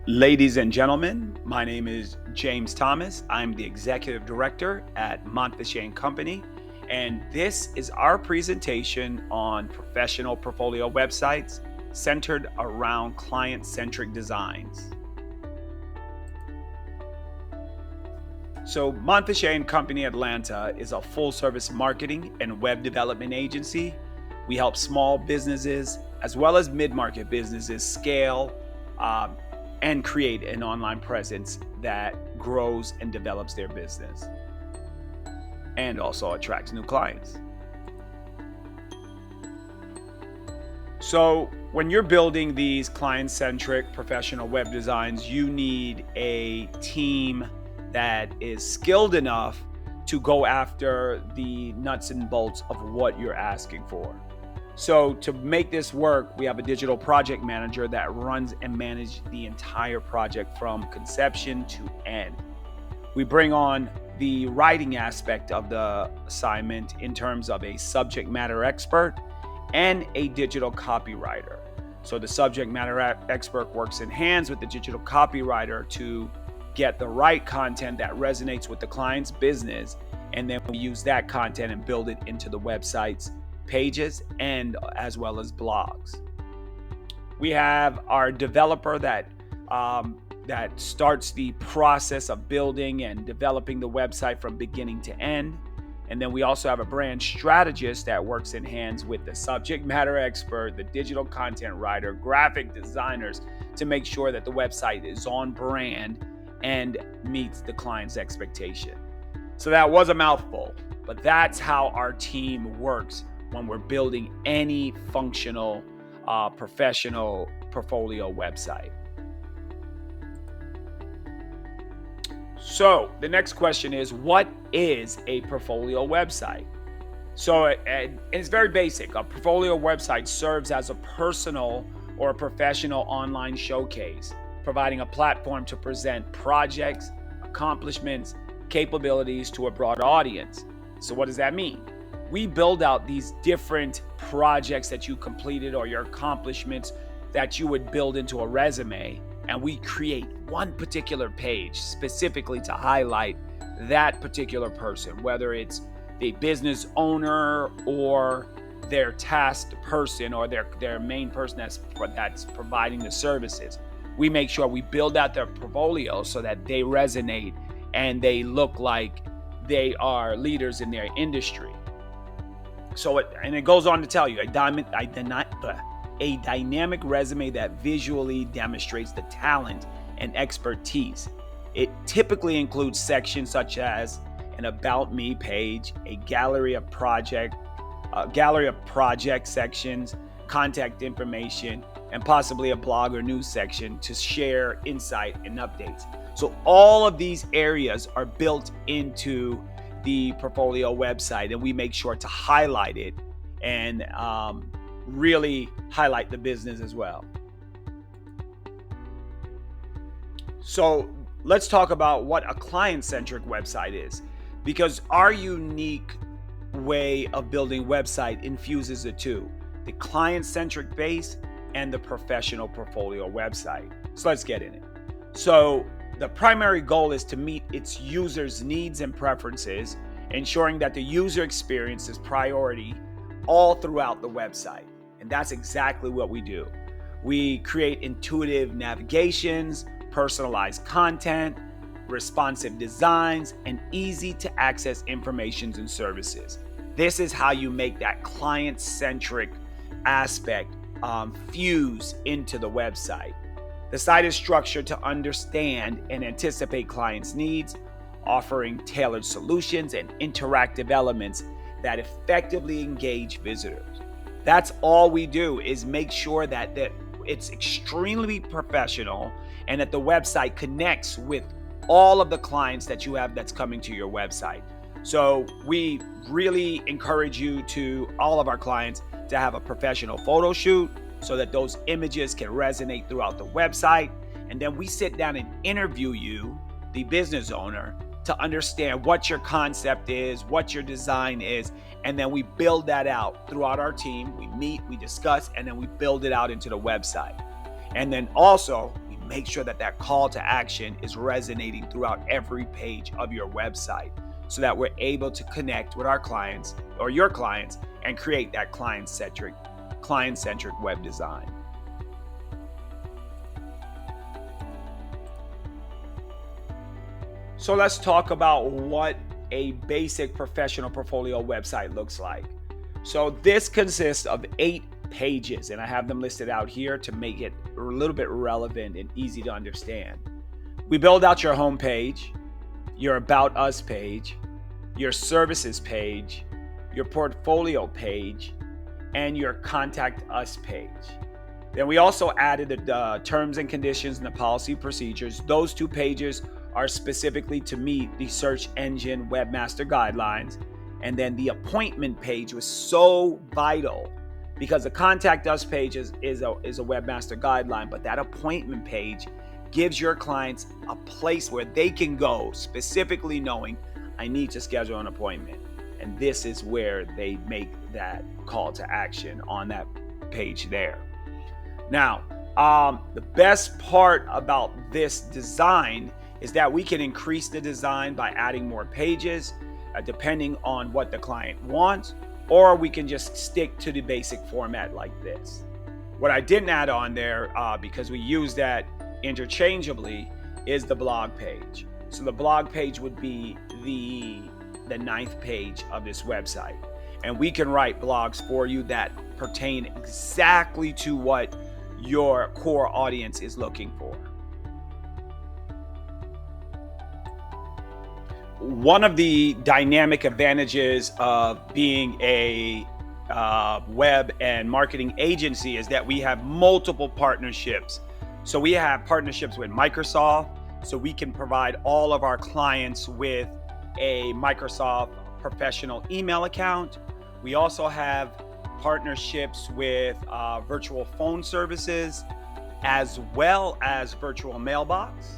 Ladies and gentlemen, my name is James Thomas. I'm the executive director at Montfichet Company, and this is our presentation on professional portfolio websites centered around client-centric designs. So, Montfichet Company Atlanta is a full-service marketing and web development agency. We help small businesses as well as mid-market businesses scale uh, and create an online presence that grows and develops their business and also attracts new clients. So, when you're building these client-centric professional web designs, you need a team that is skilled enough to go after the nuts and bolts of what you're asking for. So to make this work, we have a digital project manager that runs and manages the entire project from conception to end. We bring on the writing aspect of the assignment in terms of a subject matter expert and a digital copywriter. So the subject matter expert works in hands with the digital copywriter to get the right content that resonates with the client's business, and then we use that content and build it into the website's pages and as well as blogs. We have our developer that starts the process of building and developing the website from beginning to end. And then we also have a brand strategist that works in hands with the subject matter expert, the digital content writer, graphic designers to make sure that the website is on brand and meets the client's expectation. So that was a mouthful, but that's how our team works when we're building any functional professional portfolio website. So the next question is, what is a portfolio website? So it's very basic. A portfolio website serves as a personal or a professional online showcase, providing a platform to present projects, accomplishments, capabilities to a broad audience. So what does that mean? We build out these different projects that you completed or your accomplishments that you would build into a resume, and we create one particular page specifically to highlight that particular person, whether it's the business owner or their tasked person or their main person that's providing the services. We make sure we build out their portfolio so that they resonate and they look like they are leaders in their industry. So it goes on to tell you a dynamic resume that visually demonstrates the talent and expertise. It typically includes sections such as an About Me page, a gallery of project sections, contact information, and possibly a blog or news section to share insight and updates. So all of these areas are built into the portfolio website, and we make sure to highlight it and really highlight the business as well. So let's talk about what a client-centric website is, because our unique way of building website infuses the two, the client-centric base and the professional portfolio website. So let's get in it. So the primary goal is to meet its users' needs and preferences, ensuring that the user experience is priority all throughout the website. And that's exactly what we do. We create intuitive navigations, personalized content, responsive designs, and easy to access information and services. This is how you make that client-centric aspect fuse into the website. The site is structured to understand and anticipate clients' needs, offering tailored solutions and interactive elements that effectively engage visitors. That's all we do, is make sure that it's extremely professional and that the website connects with all of the clients that you have that's coming to your website. So we really encourage all of our clients, to have a professional photo shoot so that those images can resonate throughout the website. And then we sit down and interview you, the business owner, to understand what your concept is, what your design is, and then we build that out throughout our team. We meet, we discuss, and then we build it out into the website. And then also we make sure that that call to action is resonating throughout every page of your website so that we're able to connect with our clients or your clients and create that client-centric web design. So let's talk about what a basic professional portfolio website looks like. So this consists of 8 pages, and I have them listed out here to make it a little bit relevant and easy to understand. We build out your home page, your About Us page, your services page, your portfolio page, and your Contact Us page. Then we also added the terms and conditions and the policy procedures. Those 2 pages are specifically to meet the search engine webmaster guidelines. And then the appointment page was so vital because the Contact Us page is a webmaster guideline, but that appointment page gives your clients a place where they can go specifically knowing I need to schedule an appointment. And this is where they make that call to action on that page there. Now, the best part about this design is that we can increase the design by adding more pages, depending on what the client wants, or we can just stick to the basic format like this. What I didn't add on there, because we use that interchangeably, is the blog page. So the blog page would be the 9th page of this website. And we can write blogs for you that pertain exactly to what your core audience is looking for. One of the dynamic advantages of being a web and marketing agency is that we have multiple partnerships. So we have partnerships with Microsoft, so we can provide all of our clients with a Microsoft professional email account. We also have partnerships with virtual phone services as well as virtual mailbox.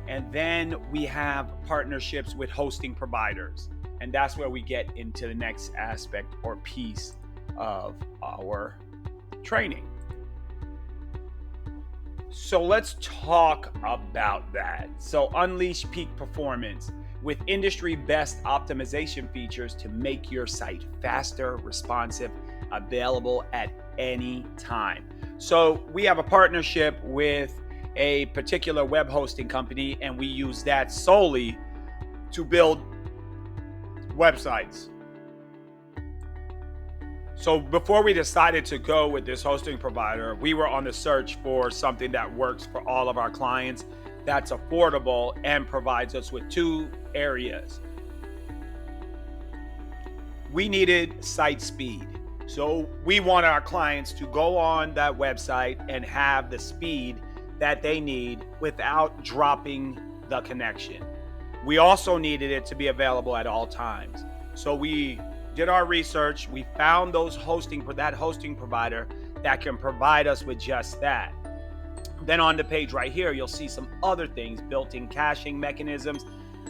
And then we have partnerships with hosting providers. And that's where we get into the next aspect or piece of our training. So let's talk about that. So unleash peak performance with industry best optimization features to make your site faster, responsive, available at any time. So we have a partnership with a particular web hosting company, and we use that solely to build websites. So before we decided to go with this hosting provider, we were on the search for something that works for all of our clients, that's affordable, and provides us with 2 areas. We needed site speed. So we want our clients to go on that website and have the speed that they need without dropping the connection. We also needed it to be available at all times. So we did our research. We found that hosting provider that can provide us with just that. Then on the page right here, you'll see some other things, built-in caching mechanisms,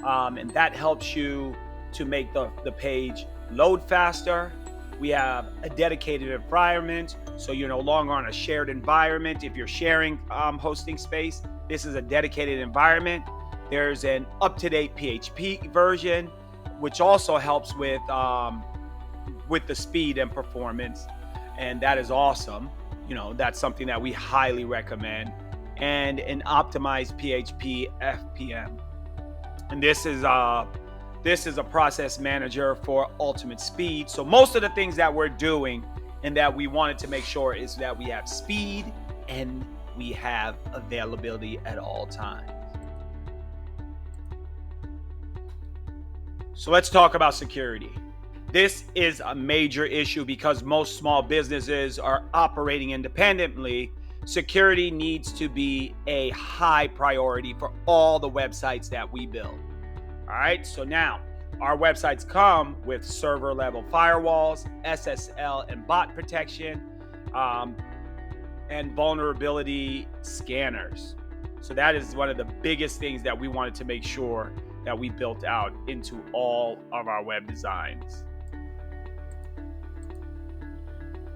and that helps you to make the page load faster. We have a dedicated environment, so you're no longer on a shared environment. If you're sharing hosting space, this is a dedicated environment. There's an up-to-date PHP version, which also helps with the speed and performance, and that is awesome. That's something that we highly recommend. And an optimized PHP FPM, and this is a process manager for ultimate speed. So most of the things that we're doing and that we wanted to make sure is that we have speed and we have availability at all times. So let's talk about security. This is a major issue because most small businesses are operating independently. Security needs to be a high priority for all the websites that we build. All right, so now our websites come with server level firewalls, SSL and bot protection, and vulnerability scanners. So that is one of the biggest things that we wanted to make sure that we built out into all of our web designs.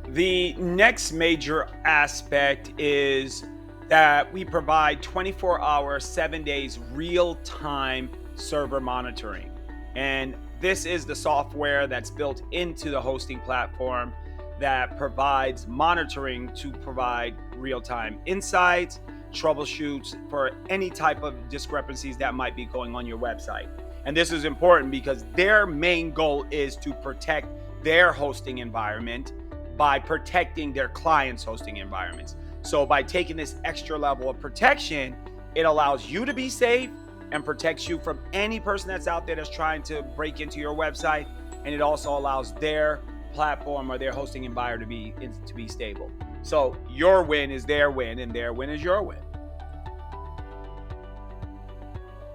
The next major aspect is that we provide 24-hour, 7 days real-time server monitoring. And this is the software that's built into the hosting platform that provides monitoring to provide real-time insights, troubleshoots for any type of discrepancies that might be going on your website. And this is important because their main goal is to protect their hosting environment by protecting their clients' hosting environments. So by taking this extra level of protection, it allows you to be safe and protects you from any person that's out there that's trying to break into your website. And it also allows their platform or their hosting environment to be stable. So your win is their win, and their win is your win.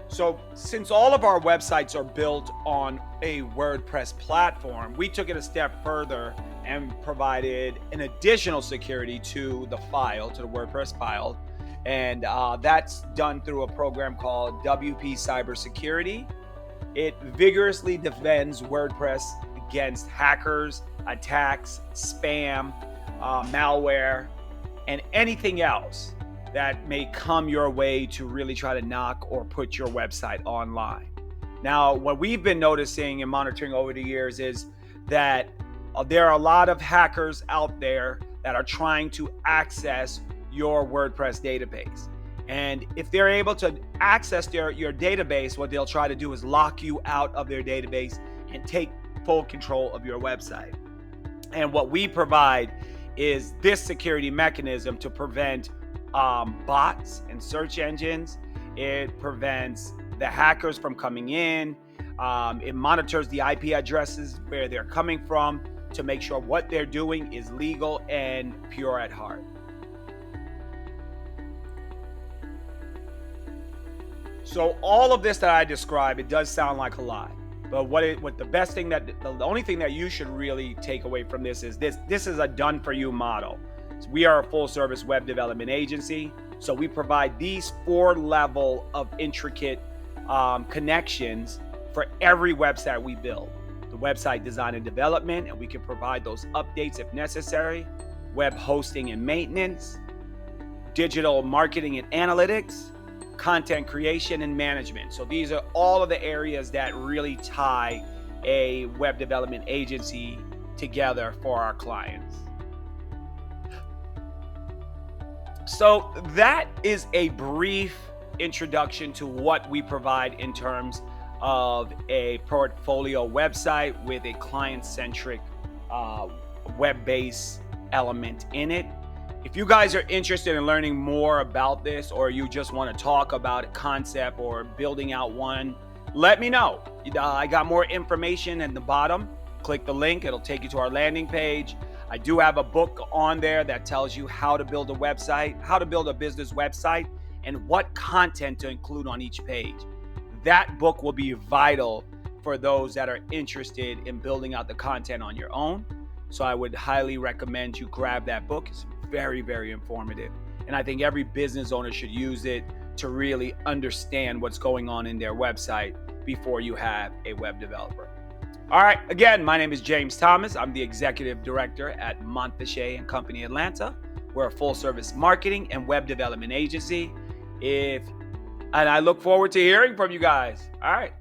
So since all of our websites are built on a WordPress platform, we took it a step further and provided an additional security to the file, to the WordPress file. And that's done through a program called WP Cybersecurity. It vigorously defends WordPress against hackers, attacks, spam, malware, and anything else that may come your way to really try to knock or put your website online. Now, what we've been noticing and monitoring over the years is that there are a lot of hackers out there that are trying to access your WordPress database. And if they're able to access your database, what they'll try to do is lock you out of their database and take full control of your website. And what we provide is this security mechanism to prevent bots and search engines. It prevents the hackers from coming in. It monitors the IP addresses where they're coming from to make sure what they're doing is legal and pure at heart. So all of this that I described, it does sound like a lot. But the only thing that you should really take away from this is this is a done for you model. So we are a full service web development agency. So we provide these 4 levels of intricate connections for every website we build. The website design and development, and we can provide those updates if necessary, web hosting and maintenance, digital marketing and analytics, content creation and management. So these are all of the areas that really tie a web development agency together for our clients. So that is a brief introduction to what we provide in terms of a portfolio website with a client-centric web-based element in it. If you guys are interested in learning more about this, or you just want to talk about a concept or building out one, let me know. I got more information at the bottom. Click the link. It'll take you to our landing page. I do have a book on there that tells you how to build a website, how to build a business website, and what content to include on each page. That book will be vital for those that are interested in building out the content on your own. So I would highly recommend you grab that book. It's very, very informative. And I think every business owner should use it to really understand what's going on in their website before you have a web developer. All right. Again, my name is James Thomas. I'm the executive director at Montfichet Company, Atlanta. We're a full service marketing and web development agency. And I look forward to hearing from you guys. All right.